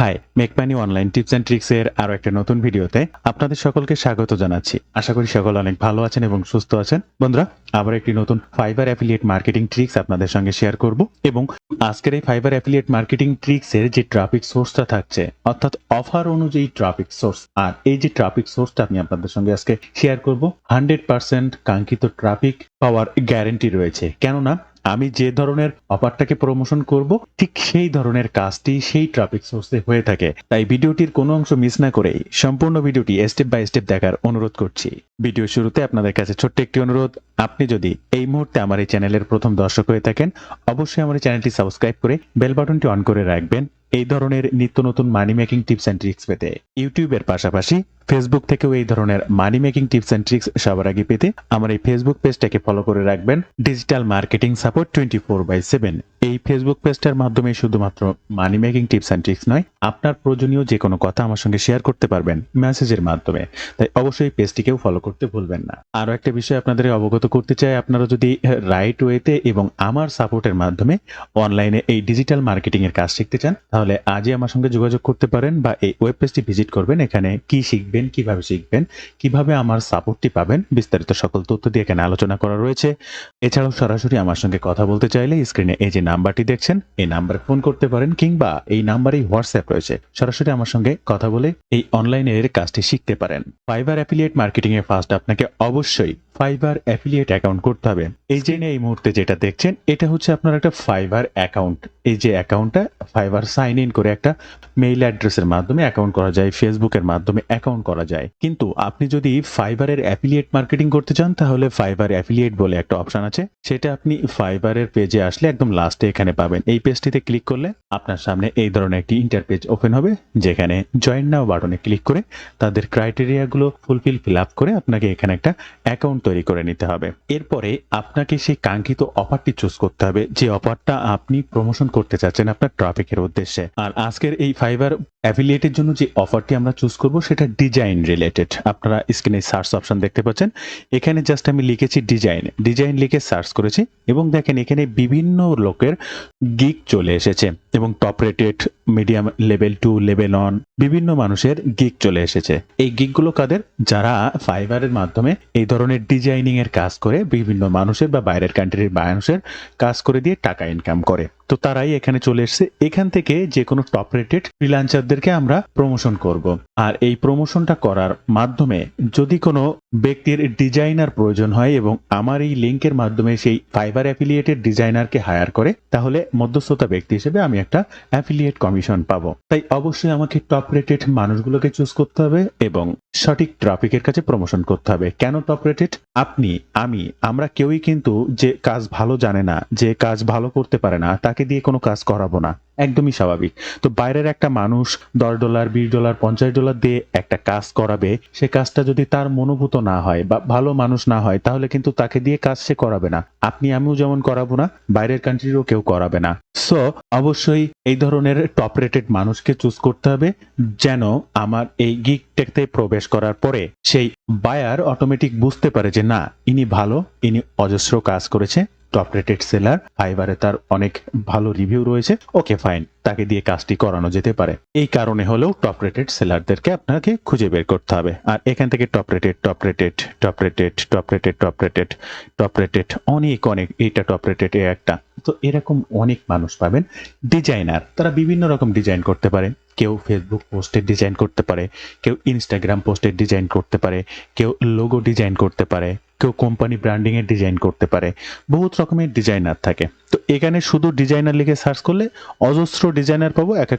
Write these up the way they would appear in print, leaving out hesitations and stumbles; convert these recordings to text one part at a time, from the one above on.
High, make money online tips and tricks এর আরো একটা নতুন ভিডিওতে আপনাদের সকলকে স্বাগত জানাচ্ছি। আশা করি সকল অনেক ভালো আছেন এবং সুস্থ আছেন। বন্ধুরা, আবার একটি নতুন ফাইবার অ্যাফিলিয়েট মার্কেটিং ট্রিক্স আপনাদের সঙ্গে শেয়ার করব এবং আজকের এই ফাইবার অ্যাফিলিয়েট মার্কেটিং ট্রিক্স এর যে ট্রাফিক সোর্সটা থাকছে, অর্থাৎ অফার অনুযায়ী ট্রাফিক সোর্স, আর এই যে ট্রাফিক সোর্সটা আমি আপনাদের সঙ্গে আজকে শেয়ার করব 100% কাঙ্ক্ষিত ট্রাফিক পাওয়ার গ্যারান্টি রয়েছে। কেননা আমি যে ধরনের অফারটাকে প্রমোশন করব ঠিক সেই ধরনের কাজটি সেই ট্রাফিক সোর্সে হয়ে থাকে। তাই ভিডিওটির কোনো অংশ মিস না করেই সম্পূর্ণ ভিডিওটি স্টেপ বাই স্টেপ দেখার অনুরোধ করছি। ভিডিও শুরুতে আপনাদের কাছে ছোট্ট একটি অনুরোধ, আপনি যদি এই মুহূর্তে আমার এই চ্যানেলের প্রথম দর্শক হয়ে থাকেন, অবশ্যই আমার এই চ্যানেলটি সাবস্ক্রাইব করে বেল বাটনটি অন করে রাখবেন এই ধরনের নিত্য নতুন মানি মেকিং টিপস অ্যান্ড ট্রিক্স পেতে। ইউটিউবের পাশাপাশি ফেসবুক থেকেও এই ধরনের মানি মেকিং টিপস অ্যান্ড ট্রিক্স সবার আগে পেতে আমার এই ফেসবুক পেজটাকে ফলো করে রাখবেন, ডিজিটাল মার্কেটিং সাপোর্ট 24/7। এই ফেসবুক পেজটার মাধ্যমে শুধুমাত্র মানি মেকিং টিপস অ্যান্ড ট্রিক্স নয়, আপনার প্রয়োজনীয় যে কোনো কথা আমার সঙ্গে শেয়ার করতে পারবেন মেসেজের মাধ্যমে। তাই অবশ্যই পেজটিকেও ফলো করতে ভুলবেন না। আরও একটা বিষয় আপনাদের অবগত করতে চাই, আপনারা যদি রাইট ওয়েতে এবং আমার সাপোর্টের মাধ্যমে অনলাইনে এই ডিজিটাল মার্কেটিং এর কাজ শিখতে চান, তাহলে আজই আমার সঙ্গে যোগাযোগ করতে পারেন বা এই ওয়েব পেজটি ভিজিট করবেন। এখানে কি শিখবেন, কিভাবে শিখবেন, কিভাবে আমার সাপোর্টটি পাবেন, বিস্তারিত সকল তথ্য দিয়ে এখানে আলোচনা করা রয়েছে। এছাড়াও সরাসরি আমার সঙ্গে কথা বলতে চাইলে স্ক্রিনে এই যে নাম্বারটি দেখছেন, এই নাম্বারে ফোন করতে পারেন, কিংবা এই নাম্বারেই হোয়াটসঅ্যাপ রয়েছে, সরাসরি আমার সঙ্গে কথা বলে এই অনলাইনের কাজটি শিখতে পারেন। ফাইবার অ্যাফিলিয়েট মার্কেটিং এ ফার্স্ট আপনাকে অবশ্যই ফাইবার অ্যাফিলিয়েট অ্যাকাউন্ট করতে হবে। এই যে এই মুহূর্তে যেটা দেখছেন, এটা হচ্ছে আপনার একটা ফাইবার অ্যাকাউন্ট। এই যে অ্যাকাউন্টটা ফাইবার সাইন ইন করে একটা মেইল অ্যাড্রেসের মাধ্যমে অ্যাকাউন্ট করা যায়, ফেসবুকের মাধ্যমে অ্যাকাউন্ট করা যায়। কিন্তু আপনি যদি ফাইবারের অ্যাফিলিয়েট মার্কেটিং করতে চান, তাহলে ফাইবার অ্যাফিলিয়েট বলে একটা অপশন আছে, সেটা আপনি ফাইবারের পেজে আসলে একদম লাস্টে এখানে পাবেন। এই পেজটিতে ক্লিক করলে আপনার সামনে এই ধরনের একটি ইন্টারপেজ ওপেন হবে, যেখানে জয়েন নাও বাটনে ক্লিক করে তাদের ক্রাইটেরিয়াগুলো ফিল আপ করে আপনাকে এখানে একটা অ্যাকাউন্ট তৈরি করে নিতে হবে। এরপরে আপনাকে সেই কাঙ্ক্ষিত অফারটি চুজ করতে হবে, যে অফারটা আপনি প্রমোশন করতে চাচ্ছেন আপনার ট্রাফিকের উদ্দেশ্যে। আর আজকের এই ফাইবার অ্যাফিলিয়েটের জন্য যে অফারটি আমরা চুজ করব, সেটা ডিজাইন রিলেটেড। আপনারা স্ক্রিনে সার্চ অপশন দেখতে পাচ্ছেন, এখানে জাস্ট আমি লিখেছি ডিজাইন লিখে সার্চ করেছি এবং দেখেন এখানে বিভিন্ন লোকের গিগ চলে এসেছে এবং top rated, medium, level 2, level 1 বিভিন্ন মানুষের গিগ চলে এসেছে। এই গিগগুলো কাদের? যারা ফাইবারের মাধ্যমে এই ধরনের ডিজাইনিং এর কাজ করে বিভিন্ন মানুষের বা বাইরের কান্ট্রির মানুষের কাজ করে দিয়ে টাকা ইনকাম করে। তো তারাই এখানে চলে এসেছে। এখান থেকে যে কোনো টপ রেটেড ফ্রিল্যান্সারদেরকে আমরা প্রমোশন করব। আর এই প্রমোশনটা করার মাধ্যমে যদি কোনো ব্যক্তির ডিজাইনার প্রয়োজন হয় এবং আমার এই লিংকের মাধ্যমে সেই ফাইবার অ্যাফিলিয়েটেড ডিজাইনারকে হায়ার করে, তাহলে মধ্যস্থতা ব্যক্তি হিসেবে আমি একটা অ্যাফিলিয়েট কমিশন পাবো। তাই অবশ্যই আমাকে টপ রেটেড মানুষগুলোকে চুজ করতে হবে এবং সঠিক ট্রাফিকের কাছে প্রমোশন করতে হবে। কেন টপ রেটেড? আপনি, আমরা কেউই কিন্তু যে কাজ ভালো জানে না, যে কাজ ভালো করতে পারে না, তাকে দিয়ে কোনো কাজ করাবো না, একদমই স্বাভাবিক। তো বাইরের একটা মানুষ $10, $20, $50 দিয়ে একটা কাজ করাবে, সে কাজটা যদি তার মনোভূত না হয় বা ভালো মানুষ না হয়, তাহলে কিন্তু তাকে দিয়ে কাজ সে করাবে না। আপনি আমিও যেমন করাবো না, বাইরের কান্ট্রিরও কেউ করাবে না। সো অবশ্যই এই ধরনের টপ রেটেড মানুষকে চুজ করতে হবে, যেন আমার এই গিগটাতে প্রবেশ করার পরে সেই বায়ার অটোমেটিক বুঝতে পারে যে না, ইনি ভালো, ইনি অজস্র কাজ করেছে, টপ রেটেড সেলার, ফাইবারে তার অনেক ভালো রিভিউ রয়েছে, ওকে ফাইন, তাকে দিয়ে কাজটি করানো যেতে পারে। এই কারণে হলেও টপ রেটেড সেলারদেরকে আপনাকে খুঁজে বের করতে হবে। আর এখান থেকে টপ রেটেড অনেক এইটা টপ রেটেড এ একটা। তো এরকম অনেক মানুষ পাবেন। ডিজাইনার, তারা বিভিন্ন রকম ডিজাইন করতে পারে। কেউ ফেসবুক পোস্টের ডিজাইন করতে পারে, কেউ ইনস্টাগ্রাম পোস্টের ডিজাইন করতে পারে, কেউ লোগো ডিজাইন করতে পারে, কেউ কোম্পানি ব্র্যান্ডিং এর ডিজাইন করতে পারে। বহুত রকমের ডিজাইনার থাকে। তো এখানে শুধু ডিজাইনার লিখে সার্চ করলে অজস্র ডিজাইনার পাবো। এক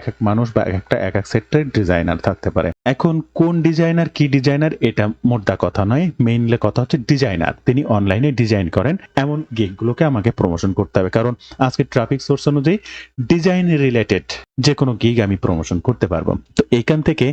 এক মানুষ বা এক এক সেক্টরের ডিজাইনার থাকতে পারে। এখন কোন ডিজাইনার কি ডিজাইনার এটা মোদ্দা কথা নয়, মেইনলি কথা হচ্ছে ডিজাইনার তিনি অনলাইনে ডিজাইন করেন এমন গিগগুলোকে আমাকে প্রমোশন করতে হবে। কারণ আজকে ট্রাফিক সোর্স অনুযায়ী ডিজাইন রিলেটেড যে কোনো গিগ আমি প্রমোশন করতে পারবো। তো এখান থেকে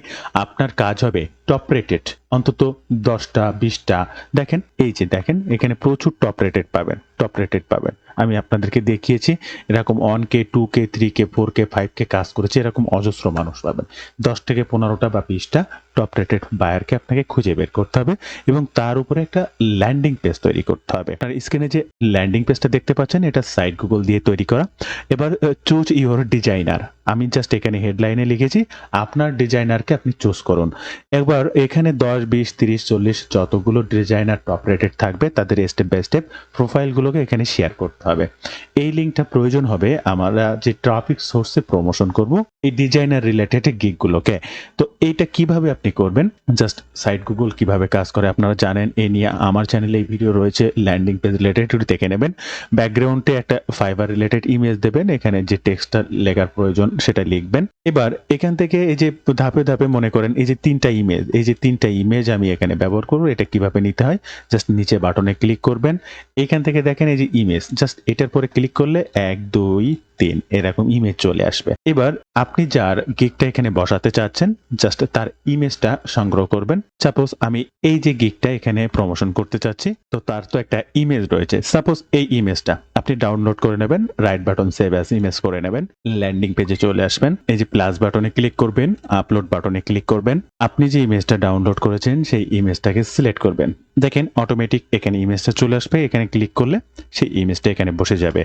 আপনার কাজ হবে টপ রেটেড অন্তত 10টা 20টা। দেখেন এই যে দেখেন এখানে প্রচুর টপ রেটেড পাবেন। আমি আপনাদেরকে দেখিয়েছি এরকম 1K, 2K, 3K, 4K, 5K কাজ করেছে, এরকম অজস্র মানুষ পাবেন। 10 থেকে 15টা বা 20টা টপ রেটেড বায়ারকে আপনাকে খুঁজে বের করতে হবে এবং তার উপরে একটা ল্যান্ডিং পেজ তৈরি করতে হবে। আপনার স্ক্রিনে যে ল্যান্ডিং পেজটা দেখতে পাচ্ছেন এটা সাইট গুগল দিয়ে তৈরি করা। এবার চুজ ইউর ডিজাইনার, আমি জাস্ট এখানে হেডলাইনে লিখেছি আপনার ডিজাইনারকে আপনি চুজ করুন। একবার এখানে 10, 20, 30, 40 যতগুলো ডিজাইনার টপ রেটেড থাকবে তাদের স্টেপ বাই স্টেপ প্রোফাইলগুলোকে এখানে শেয়ার করতে হবে। এই লিঙ্কটা প্রয়োজন হবে আমরা যে ট্রাফিক সোর্সে প্রমোশন করব এই ডিজাইনার রিলেটেড গিগগুলোকে। তো এইটা কিভাবে আপনি করবেন, জাস্ট সাইট গুগল কিভাবে কাজ করে আপনারা জানেন, এই নিয়ে আমার চ্যানেলে এই ভিডিও রয়েছে, ল্যান্ডিং পেজ রিলেটেড দেখে নেবেন। ব্যাকগ্রাউন্ডে একটা ফাইবার রিলেটেড ইমেজ দেবেন, এখানে যে টেক্সটটা লেখার প্রয়োজন সেটা লিখবেন। এবার এখান থেকে এই যে ধাপে ধাপে মনে করেন এই যে তিনটা ইমেজ আমি এখানে ব্যবহার করবো, এটা কিভাবে নিতে হয় জাস্ট নিচে বাটনে ক্লিক করবেন। এখান থেকে দেখেন এই যে ইমেজ, জাস্ট এটার পরে ক্লিক করলে 1, 2, 3 এরকম ইমেজ চলে আসবে। এবার আপনি যার গিগটা এখানে বসাতে চাচ্ছেন জাস্ট তার ইমেজটা সংগ্রহ করবেন। সাপোজ আমি এই যে গিগটা এখানে প্রমোশন করতে চাচ্ছি, তো তার তো একটা ইমেজ রয়েছে, সাপোজ এই ইমেজটা আপনি ডাউনলোড করে নেবেন, right button save as image করে নেবেন, ল্যান্ডিং পেজে চলে আসবেন, এই যে প্লাস বাটনে ক্লিক করবেন, আপলোড বাটনে ক্লিক করবেন, আপনি যে ইমেজটা ডাউনলোড করেছেন সেই ইমেজটাকে সিলেক্ট করবেন। দেখেন অটোমেটিক এখানে ইমেজটা চলে আসবে, এখানে ক্লিক করলে সেই ইমেজটা এখানে বসে যাবে।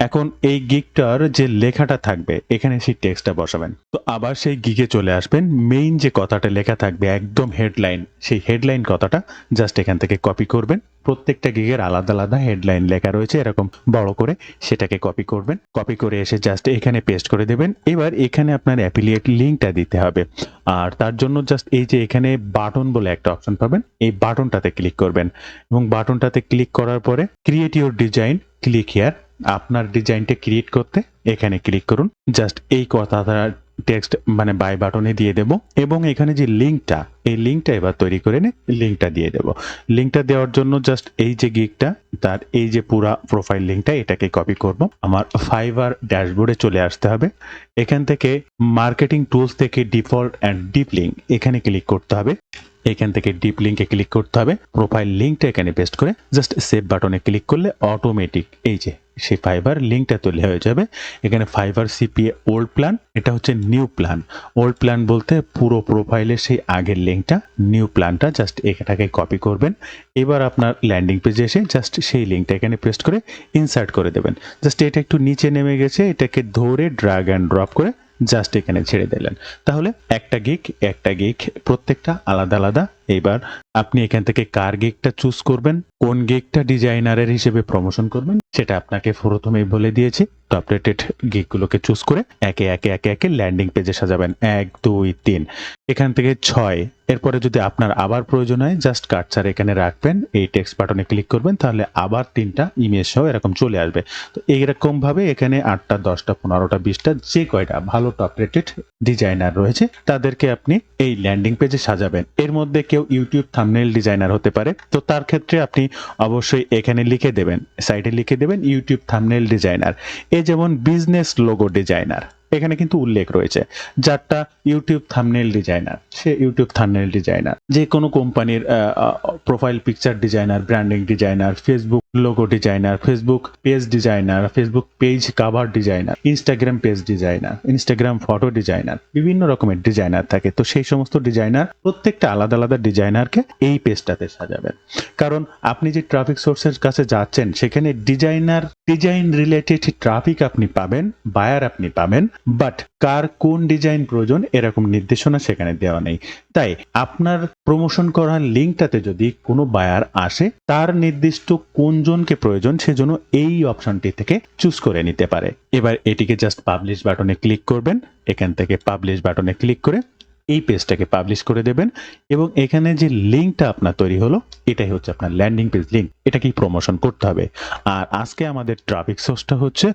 এখন এই গিগটার যে লেখাটা থাকবে এখানে সেই টেক্সটটা বসাবেন। তো আবার সেই গিগে চলে আসবেন, মেইন যে কথাটা লেখা থাকবে একদম হেডলাইন, সেই হেডলাইন কথাটা জাস্ট এখান থেকে কপি করবেন। প্রত্যেকটা গিগের আলাদা আলাদা হেডলাইন লেখা রয়েছে এরকম বড় করে, সেটাকে কপি করবেন, কপি করে এসে জাস্ট এখানে পেস্ট করে দেবেন। এবার এখানে আপনার অ্যাফিলিয়েট লিঙ্কটা দিতে হবে, আর তার জন্য জাস্ট এই যে এখানে বাটন বলে একটা অপশন পাবেন, এই বাটনটাতে ক্লিক করবেন এবং বাটনটাতে ক্লিক করার পরে create your design, click here, আপনার ডিজাইনটা ক্রিয়েট করতে এখানে ক্লিক করুন। জাস্ট এই কথাটা টেক্সট মানে বাই বাটনে দিয়ে দেব এবং এখানে যে লিঙ্কটা, এই লিঙ্কটা এবার তৈরি করে নে লিঙ্কটা দিয়ে দেব। লিঙ্কটা দেওয়ার জন্য জাস্ট এই যে গিগটা তার এই যে পুরা প্রোফাইল লিঙ্কটা এটাকে কপি করব, আমার ফাইবার ড্যাশবোর্ডে চলে আসতে হবে। এখান থেকে মার্কেটিং টুলস থেকে ডিফল্ট অ্যান্ড ডিপ লিঙ্ক এখানে ক্লিক করতে হবে, এখান থেকে ডিপ লিঙ্কে ক্লিক করতে হবে, প্রোফাইল লিঙ্কটা এখানে পেস্ট করে জাস্ট সেভ বাটনে ক্লিক করলে অটোমেটিক এই যে সেই ফাইবার লিঙ্কটা তৈরি হয়ে যাবে। এখানে ফাইবার সিপিএ ওল্ড প্ল্যান, এটা হচ্ছে নিউ প্ল্যান। ওল্ড প্ল্যান বলতে পুরো প্রোফাইলের সেই আগের লিঙ্কটা, নিউ প্ল্যানটা জাস্ট এটাকে কপি করবেন। এবার আপনার ল্যান্ডিং পেজে এসে জাস্ট সেই লিঙ্কটা এখানে পেস্ট করে ইনসার্ট করে দেবেন। জাস্ট এটা একটু নিচে নেমে গেছে, এটাকে ধরে ড্র্যাগ অ্যান্ড ড্রপ করে জাস্ট এখানে ছেড়ে দিলেন। তাহলে একটা গিগ প্রত্যেকটা আলাদা আলাদা। এবার আপনি এখান থেকে কার গিগটা চুজ করবেন, কোন গিগটা ডিজাইনারের হিসেবে প্রমোশন করবেন সেটা আপনাকে প্রথমেই বলে দিয়েছি। টপ রেটেড গিগগুলোকে চুজ করে একে একে ল্যান্ডিং পেজে সাজাবেন, 1, 2, 3, এখান থেকে 6। এরপরে যদি আপনার আবার প্রয়োজন হয় জাস্ট কার্সার এখানে রাখবেন, এই টেক্সট বাটনে ক্লিক করবেন, তাহলে আবার 3টা ইমেজ সহ এরকম চলে আসবে। তো এইরকম ভাবে এখানে 8টা, 10টা, 15টা, 20টা যে কয়টা ভালো টপ রেটেড ডিজাইনার রয়েছে তাদেরকে আপনি এই ল্যান্ডিং পেজে সাজাবেন। এর মধ্যে কেউ ইউটিউব থাম্বনেল ডিজাইনার হতে পারে, তো তার ক্ষেত্রে আপনি অবশ্যই এখানে লিখে দেবেন, সাইডে লিখে দেবেন ইউটিউব থাম্বনেল ডিজাইনার। যেমন বিজনেস লোগো ডিজাইনার এখানে কিন্তু উল্লেখ রয়েছে, যারটা ইউটিউব থাম্বনেল ডিজাইনার সে ইউটিউব থাম্বনেল ডিজাইনার, যে কোনো কোম্পানির profile picture designer, branding designer, Facebook logo designer, Facebook page designer, Facebook page cover designer, Instagram page designer, Instagram photo designer, বিভিন্ন রকমের ডিজাইনার থাকে। তো সেই সমস্ত ডিজাইনার প্রত্যেকটা আলাদা আলাদা ডিজাইনারকে এই পেজটাতে সাজাবেন। কারণ আপনি যে ট্রাফিক সোর্সের কাছে যাচ্ছেন সেখানে ডিজাইন রিলেটেড ট্রাফিক আপনি পাবেন, বায়ার আপনি পাবেন, বাট কার কোন ডিজাইন প্রয়োজন এরকম নির্দেশনা সেখানে দেওয়া নেই। তাই আপনার প্রমোশন করার লিঙ্কটাতে যদি কোনো বায়ার আসে তার নির্দিষ্ট কোন জনকে প্রয়োজন সেজন্য এই অপশনটি থেকে চুজ করে নিতে পারে। এবার এটিকে জাস্ট পাবলিশ বাটনে ক্লিক করবেন, এখান থেকে পাবলিশ বাটনে ক্লিক করে এই পেজটাকে পাবলিশ করে দেবেন এবং এখানে যে লিঙ্কটা আপনার তৈরি হলো এটাই হচ্ছে আপনার ল্যান্ডিং পেজ লিঙ্ক, এটাকেই প্রমোশন করতে হবে। আর আজকে আমাদের ট্রাফিক সোর্সটা হচ্ছে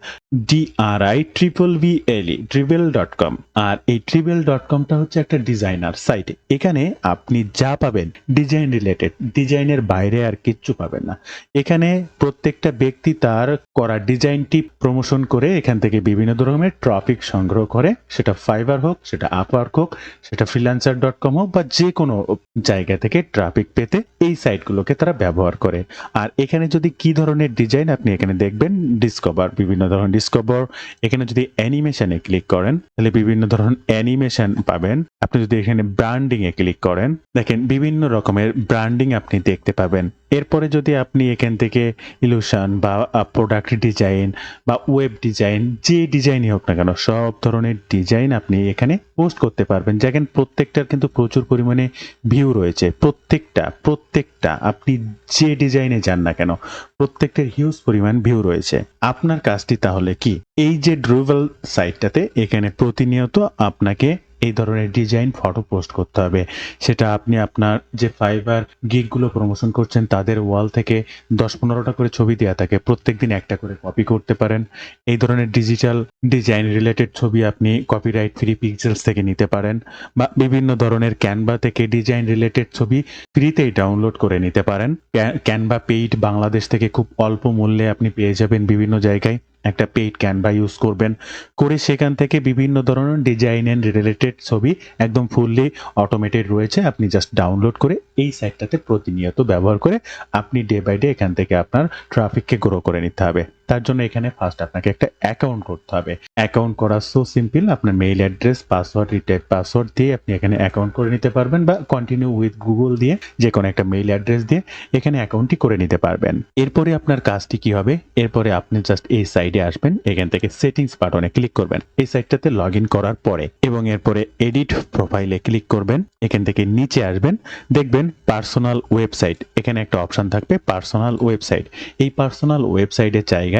drivel.com, আর এই drivel.comটা হচ্ছে একটা ডিজাইনার সাইট। এখানে আপনি যা পাবেন ডিজাইন রিলেটেড, ডিজাইনের বাইরে আর কিচ্ছু পাবেন না। এখানে প্রত্যেকটা ব্যক্তি তার করা ডিজাইনটি প্রমোশন করে এখান থেকে বিভিন্ন ধরনের ট্রাফিক সংগ্রহ করে, সেটা ফাইবার হোক, সেটা আপওয়ার্ক হোক, সেটা freelancer.com হোক বা যে কোনো জায়গা থেকে ট্রাফিক পেতে এই সাইটগুলোকে তারা ব্যবহার করে। আর এখানে যদি কি ধরনের ডিজাইন আপনি এখানে দেখবেন, ডিসকভার, বিভিন্ন ধরনের ডিসকভার। এখানে যদি অ্যানিমেশনে ক্লিক করেন তাহলে বিভিন্ন ধরনের অ্যানিমেশন পাবেন। আপনি যদি এখানে ব্র্যান্ডিং এ ক্লিক করেন, দেখেন বিভিন্ন রকমের ব্র্যান্ডিং আপনি দেখতে পাবেন। এরপরে যদি আপনি এখান থেকে ইলুশন বা প্রোডাক্ট ডিজাইন বা ওয়েব ডিজাইন, যে ডিজাইনই হোক না কেন, সব ধরনের ডিজাইন আপনি এখানে পোস্ট করতে পারবেন। দেখেন প্রত্যেকটার কিন্তু প্রচুর পরিমাণে ভিউ রয়েছে। প্রত্যেকটা আপনি যে ডিজাইনে যান না কেন, প্রত্যেকটার হিউজ পরিমাণ ভিউ রয়েছে। আপনার কাজটি তাহলে কি, এই যে ড্রুভাল সাইটটাতে এখানে প্রতিনিয়ত আপনাকে এই ধরনের ডিজাইন ফটো পোস্ট করতে হবে। সেটা আপনি আপনার যে ফাইবার গিগগুলো প্রমোশন করছেন তাদের ওয়াল থেকে 10-15টা করে ছবি দেওয়া থাকে, প্রত্যেকদিন একটা করে কপি করতে পারেন। এই ধরনের ডিজিটাল ডিজাইন রিলেটেড ছবি আপনি কপিরাইট ফ্রি পিক্সেলস থেকে নিতে পারেন, বা বিভিন্ন ধরনের ক্যানভা থেকে ডিজাইন রিলেটেড ছবি ফ্রিতেই ডাউনলোড করে নিতে পারেন। ক্যানভা পেইড বাংলাদেশ থেকে খুব অল্প মূল্যে আপনি পেয়ে যাবেন বিভিন্ন জায়গায়। একটা পেইড ক্যানভা ইউজ করবেন, করে সেখান থেকে বিভিন্ন ধরনের ডিজাইন এন্ড রিলেটেড ছবি একদম ফুললি অটোমেটেড রয়েছে, আপনি জাস্ট ডাউনলোড করে এই সাইটটাতে প্রতিনিয়ত ব্যবহার করে আপনি ডে বাই ডে এখান থেকে আপনার ট্রাফিককে গ্রো করে নিতে হবে। তার জন্য এখানে ফার্স্ট আপনাকে একটা অ্যাকাউন্ট করতে হবে। অ্যাকাউন্ট করা সো সিম্পল, আপনার mail address, password, retype password দিয়ে আপনি এখানে অ্যাকাউন্ট করে নিতে পারবেন, বা কন্টিনিউ উইথ গুগল দিয়ে যে কোনো একটা মেইল অ্যাড্রেস দিয়ে এখানে অ্যাকাউন্টটি করে নিতে পারবেন। এরপরে আপনার কাজটি কি হবে, এরপরে আপনি জাস্ট এই সাইডে আসবেন, এখান থেকে সেটিংস বাটনে ক্লিক করবেন এই সাইটটাতে লগ ইন করার পরে, এবং এরপরে এডিট প্রোফাইলে ক্লিক করবেন। এখান থেকে নিচে আসবেন, দেখবেন পার্সোনাল ওয়েবসাইট, এখানে একটা অপশন থাকবে পার্সোনাল ওয়েবসাইট। এই পার্সোনাল ওয়েবসাইটের জায়গায়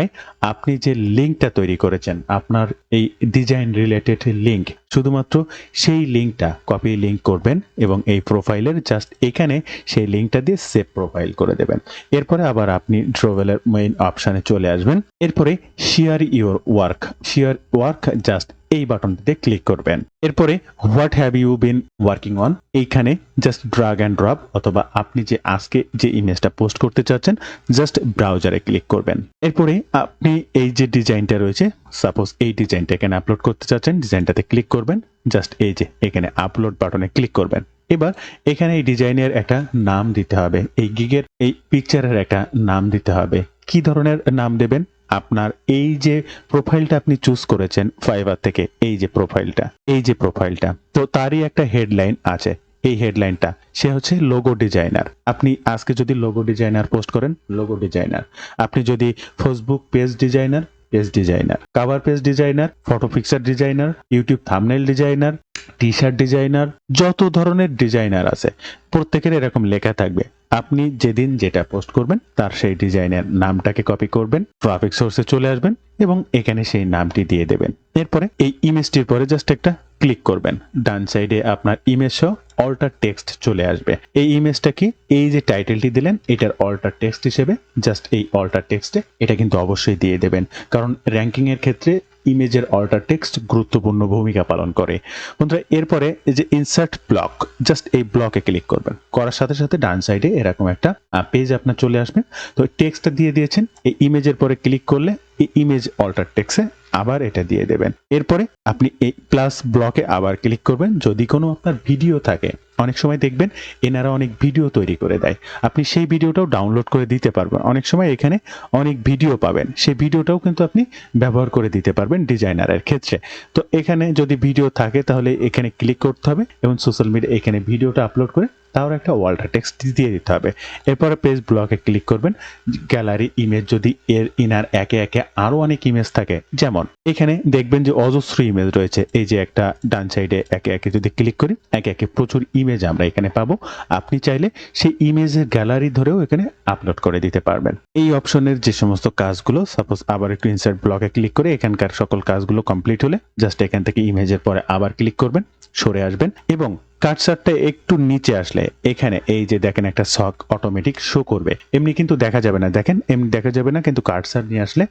আপনি যে লিঙ্কটা তৈরি করেছেন, আপনার এই ডিজাইন রিলেটেড লিঙ্ক, শুধুমাত্র সেই লিঙ্কটা কপি লিঙ্ক করবেন এবং এই প্রোফাইলের জাস্ট এখানে সেই লিঙ্কটা দিয়ে সেভ প্রোফাইল করে দেবেন। এরপরে আবার আপনি ড্রোভেলের মেইন অপশানে চলে আসবেন। এরপরে শেয়ার ইউর ওয়ার্ক জাস্ট এই বাটনটিতে ক্লিক করবেন। এরপরে what have you been working on, এইখানে জাস্ট ড্রাগ অ্যান্ড ড্রপ, অথবা আপনি যে আজকে যে ইমেজটা পোস্ট করতে চাচ্ছেন জাস্ট ব্রাউজারে ক্লিক করবেন। এরপরে আপনি এই যে ডিজাইনটা রয়েছে, সাপোজ এই ডিজাইনটা এখানে আপলোড করতে চাচ্ছেন, ডিজাইনটাতে ক্লিক করবেন, জাস্ট এই যে এখানে আপলোড বাটনে ক্লিক করবেন। এবার এখানে এই ডিজাইনের একটা নাম দিতে হবে, এই গিগের এই পিকচারের একটা নাম দিতে হবে। কি ধরনের নাম দেবেন, আপনার এই যে প্রোফাইলটা আপনি চুজ করেছেন ফাইবার থেকে, এই যে প্রোফাইলটা, তো তারই একটা হেডলাইন আছে। এই হেডলাইনটা সে হচ্ছে লোগো ডিজাইনার। আপনি আজকে যদি লোগো ডিজাইনার পোস্ট করেন, লোগো ডিজাইনার। আপনি যদি Facebook page designer, cover page designer, photo picture designer, YouTube thumbnail designer, T shirt designer, যত ধরনের ডিজাইনার আছে প্রত্যেকের এরকম লেখা থাকবে। আপনি যেদিন যেটা পোস্ট করবেন তার সেই ডিজাইনের নামটাকে কপি করবেন, ট্রাফিক সোর্সে চলে আসবেন এবং এখানে সেই নামটি দিয়ে দেবেন। এরপরে এই ইমেজটির পরে জাস্ট একটা ক্লিক করবেন, ডান সাইডে আপনার ইমেজ সহ অল্টার টেক্সট চলে আসবে। এই ইমেজটা কি, এই যে টাইটেলটি দিলেন এটার অল্টার টেক্সট হিসেবে জাস্ট এই অল্টার টেক্সটে এটা কিন্তু অবশ্যই দিয়ে দেবেন, কারণ র্যাঙ্কিং এর ক্ষেত্রে ইমেজের অল্টার টেক্সট গুরুত্বপূর্ণ ভূমিকা পালন করে। বন্ধুরা এরপরে এই যে ইনসার্ট ব্লক, জাস্ট এই ব্লকে ক্লিক করবেন, করার সাথে সাথে ডান সাইডে এরকম একটা পেজ আপনার চলে আসবে। তো টেক্সটটা দিয়ে দিয়েছেন, এই ইমেজের পরে ক্লিক করলে এই ইমেজ অল্টার টেক্সটে আবার এটা দিয়ে দেবেন। এরপরে আপনি এই প্লাস ব্লকে আবার ক্লিক করবেন। যদি কোনো আপনার ভিডিও থাকে, অনেক সময় দেখবেন এনারা অনেক ভিডিও তৈরি করে দেয়, আপনি সেই ভিডিওটাও ডাউনলোড করে দিতে পারবেন। অনেক সময় এখানে অনেক ভিডিও পাবেন, সেই ভিডিওটাও কিন্তু আপনি ব্যবহার করে দিতে পারবেন ডিজাইনারের ক্ষেত্রে। তো এখানে যদি ভিডিও থাকে তাহলে এখানে ক্লিক করতে হবে এবং সোশ্যাল মিডিয়া এখানে ভিডিওটা আপলোড করে তাও একটা ওয়াল্টার টেক্সট দিয়ে দিতে হবে। এরপরে পেজ ব্লকে ক্লিক করবেন, গ্যালারি ইমেজ, যদি এর ইনার একে একে আরো অনেক ইমেজ থাকে, যেমন এখানে দেখবেন যে অজস্র ইমেজ রয়েছে, এই যে একটা ডান সাইডে একে একে যদি ক্লিক করি একে একে প্রচুর ইমেজ আমরা এখানে পাবো। আপনি চাইলে সেই ইমেজের গ্যালারি ধরেও এখানে আপলোড করে দিতে পারবেন। এই অপশনের যে সমস্ত কাজগুলো, সাপোজ আবার একটু ইনসার্ট ব্লকে ক্লিক করে এখানকার সকল কাজগুলো কমপ্লিট হলে জাস্ট এখান থেকে ইমেজের পরে আবার ক্লিক করবেন, সরে আসবেন এবং কার্সারটা একটু নিচে আসলে এখানে এই যে দেখেন একটা ছক অটোমেটিক শো করবে। এমনি কিন্তু দেখা যাবে না, দেখেন এমনি দেখা যাবে না, কিন্তু কার্সার নিয়ে আসলে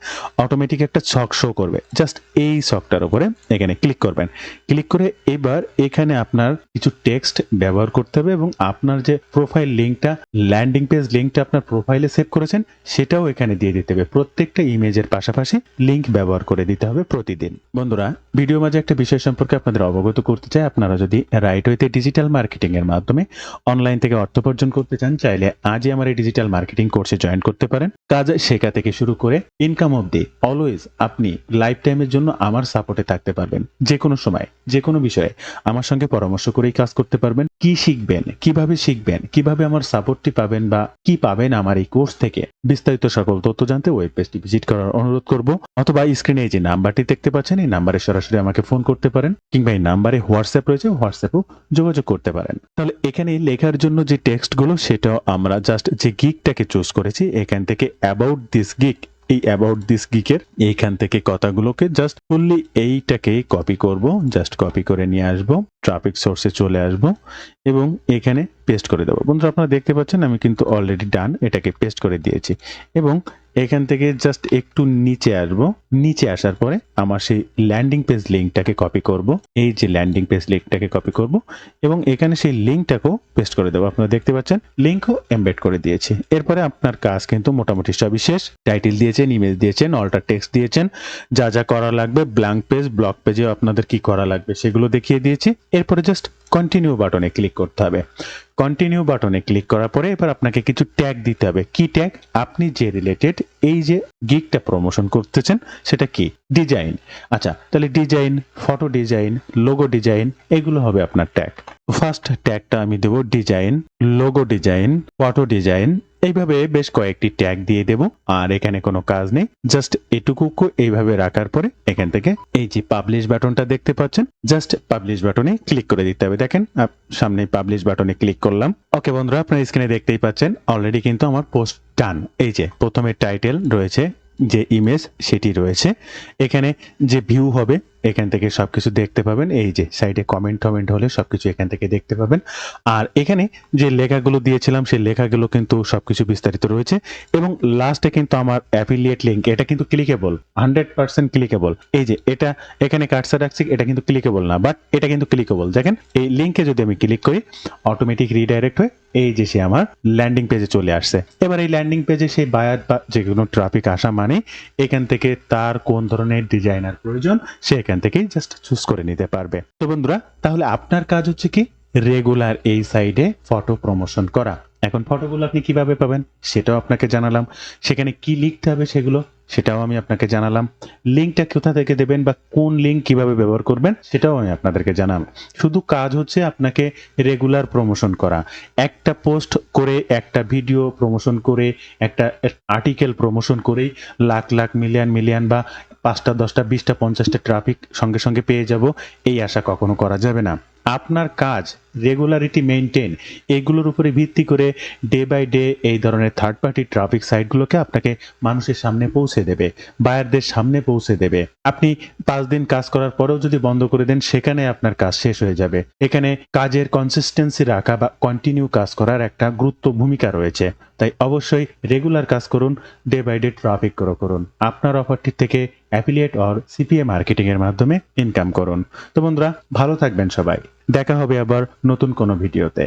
অটোমেটিক একটা ছক শো করবে। জাস্ট এই ছকটার উপরে এখানে ক্লিক করবেন। ক্লিক করে এবার এখানে আপনার কিছু টেক্সট ব্যবহার করতে হবে এবং আপনার যে প্রোফাইল লিঙ্কটা, ল্যান্ডিং পেজ লিঙ্কটা আপনার প্রোফাইলে সেভ করেছেন সেটাও এখানে দিয়ে দিতে হবে। প্রত্যেকটা ইমেজের পাশাপাশি লিঙ্ক ব্যবহার করে দিতে হবে প্রতিদিন। বন্ধুরা, ভিডিও মাঝে একটা বিষয় সম্পর্কে আপনাদের অবগত করতে চাই। আপনারা যদি রাইট ওয়েতে ডিজিটাল মার্কেটিং এর মাধ্যমে অনলাইন থেকে অর্থ উপার্জন করতে চান, চাইলে আজই আমার এই ডিজিটাল মার্কেটিং কোর্সে জয়েন করতে পারেন। কাজ শেখা থেকে শুরু করে ইনকাম অবধি অলওয়েজ আপনি লাইফ টাইমের জন্য আমার সাপোর্টে থাকতে পারবেন। যে কোনো সময় যে কোনো বিষয়ে আমার সঙ্গে পরামর্শ করেই কাজ করতে পারবেন। কি শিখবেন, কিভাবে আমার সাপোর্টটি পাবেন বা কি পাবেন আমার এই কোর্স থেকে, বিস্তারিত সকল তথ্য জানতে ওয়েব পেজটি ভিজিট করার অনুরোধ করব। অথবা স্ক্রিনে এই যে নাম্বারটি দেখতে পাচ্ছেন, এই নাম্বারে সরাসরি আমাকে ফোন করতে পারেন, কিংবা এই নাম্বারে হোয়াটসঅ্যাপ রয়েছে, হোয়াটসঅ্যাপেও যোগাযোগ করতে পারেন। তাহলে এখানে লেখার জন্য যে টেক্সটগুলো সেটাও আমরা জাস্ট যে গিগটাকে চুজ করেছি এখান থেকে অ্যাবাউট দিস গিগ, এই অ্যাবাউট দিস গিকের এইখান থেকে কথাগুলোকে জাস্ট ফুললি এইটাকে কপি করব। জাস্ট কপি করে নিয়ে আসব, ট্রাফিক সোর্সে চলে আসব এবং এখানে পেস্ট করে দেবো। বন্ধুরা, আপনারা দেখতে পাচ্ছেন আমি কিন্তু অলরেডি ডান, এটাকে পেস্ট করে দিয়েছি। এবং এখান থেকে জাস্ট একটু নিচে আসব। নিচে আসার পরে আমার সেই ল্যান্ডিং পেজ লিঙ্কটাকে কপি করব। এই যে ল্যান্ডিং পেজ লিঙ্কটাকে কপি করব এবং এখানে সেই লিঙ্কটাকেও পেস্ট করে দেবো। আপনারা দেখতে পাচ্ছেন লিঙ্কও এমবেড করে দিয়েছি। এরপরে আপনার কাজ কিন্তু মোটামুটি সবই শেষ। টাইটেল দিয়েছেন, ইমেজ দিয়েছেন, অল্টার টেক্সট দিয়েছেন, যা যা করা লাগবে, ব্ল্যাঙ্ক পেজ, ব্লক পেজেও আপনাদের কি করা লাগবে সেগুলো দেখিয়ে দিয়েছি। এরপরে জাস্ট কন্টিনিউ বাটনে ক্লিক করতে হবে। কন্টিনিউ বাটনে ক্লিক করার পরে এবার আপনাকে কিছু ট্যাগ দিতে হবে। কি ট্যাগ? আপনি যে রিলেটেড এই যে গিগটা প্রমোশন করতেছেন সেটা কি? ডিজাইন। আচ্ছা, তাহলে design, photo design, logo design, এগুলো হবে আপনার ট্যাগ। ফার্স্ট ট্যাগটা আমি দেব design, logo design, photo design, এইভাবে বেশ কয়েকটি ট্যাগ দিয়ে দেব। আর এখানে কোনো কাজ নেই, জাস্ট এটুকু এইভাবে রাখার পরে এখান থেকে এই যে পাবলিশ বাটনটা দেখতে পাচ্ছেন, জাস্ট পাবলিশ বাটনে ক্লিক করে দিতে হবে। দেখেন সামনে পাবলিশ বাটনে ক্লিক করলাম। ওকে বন্ধুরা, আপনারা স্ক্রিনে দেখতেই পাচ্ছেন অলরেডি কিন্তু আমার পোস্ট ডান। এই যে প্রথমে টাইটেল রয়েছে, যে ইমেজ সেটি রয়েছে, এখানে যে ভিউ হবে এখান থেকে সবকিছু দেখতে পাবেন। এই যে সাইডে কমেন্ট হলে সবকিছু এখান থেকে দেখতে পাবেন। আর এখানে যে লেখাগুলো দিয়েছিলাম সেই লেখাগুলো কিন্তু সবকিছু বিস্তারিত রয়েছে। এবং লাস্টে কিন্তু আমার অ্যাফিলিয়েট লিঙ্ক, এটা কিন্তু ক্লিকেবল, 100% ক্লিকেবল। এই যে এটা এখানে কাটসা রাখছি, এটা কিন্তু ক্লিকেবল না, বাট এটা কিন্তু ক্লিকেবল। দেখেন এই লিঙ্কে যদি আমি ক্লিক করি অটোমেটিক রিডাইরেক্ট হয়ে এই যে সে আমার ল্যান্ডিং পেজে চলে আসছে। এবার এই ল্যান্ডিং পেজে সেই বায়ার বা যে কোনো ট্রাফিক আসা মানে এখান থেকে তার কোন ধরনের ডিজাইনার প্রয়োজন সে এখান থেকেই জাস্ট চুজ করে নিতে পারবে। তো বন্ধুরা, তাহলে আপনার কাজ হচ্ছে কি রেগুলার এই সাইডে ফটো প্রমোশন করা। এখন ফটোগুলো আপনি কিভাবে পাবেন সেটাও আপনাকে জানালাম, সেখানে কি লিখতে হবে সেটাও আমি আপনাকে জানালাম, লিঙ্কটা কোথা থেকে দেবেন বা কোন লিঙ্ক কিভাবে ব্যবহার করবেন সেটাও আমি আপনাদেরকে জানালাম। শুধু কাজ হচ্ছে আপনাকে রেগুলার প্রমোশন করা। একটা পোস্ট করে, একটা ভিডিও প্রমোশন করে, একটা আর্টিকেল প্রমোশন করেই লাখ লাখ মিলিয়ন বা 5টা 10টা 20টা 50টা ট্রাফিক সঙ্গে সঙ্গে পেয়ে যাব এই আশা কখনো করা যাবে না। আপনার কাজ রেগুলারিটি মেইনটেইন, এগুলোর উপরে ভিত্তি করে ডে বাই ডে এই ধরনের থার্ড পার্টি ট্রাফিক সাইটগুলোকে আপনাকে মানুষের সামনে পৌঁছে দেবে, বায়ারদের সামনে পৌঁছে দেবে। আপনি 5 দিন কাজ করার পরেও যদি বন্ধ করে দেন সেখানে আপনার কাজ শেষ হয়ে যাবে। এখানে কাজের কনসিস্টেন্সি রাখা বা কন্টিনিউ কাজ করার একটা গুরুত্ব ভূমিকা রয়েছে। তাই অবশ্যই রেগুলার কাজ করুন, ডে বাই ডে ট্রাফিক করুন। আপনার অফারটি থেকে অ্যাফিলিয়েট অর সিপিএ মার্কেটিং এর মাধ্যমে ইনকাম করুন। তো বন্ধুরা, ভালো থাকবেন সবাই। দেখা হবে আবার নতুন কোনো ভিডিওতে।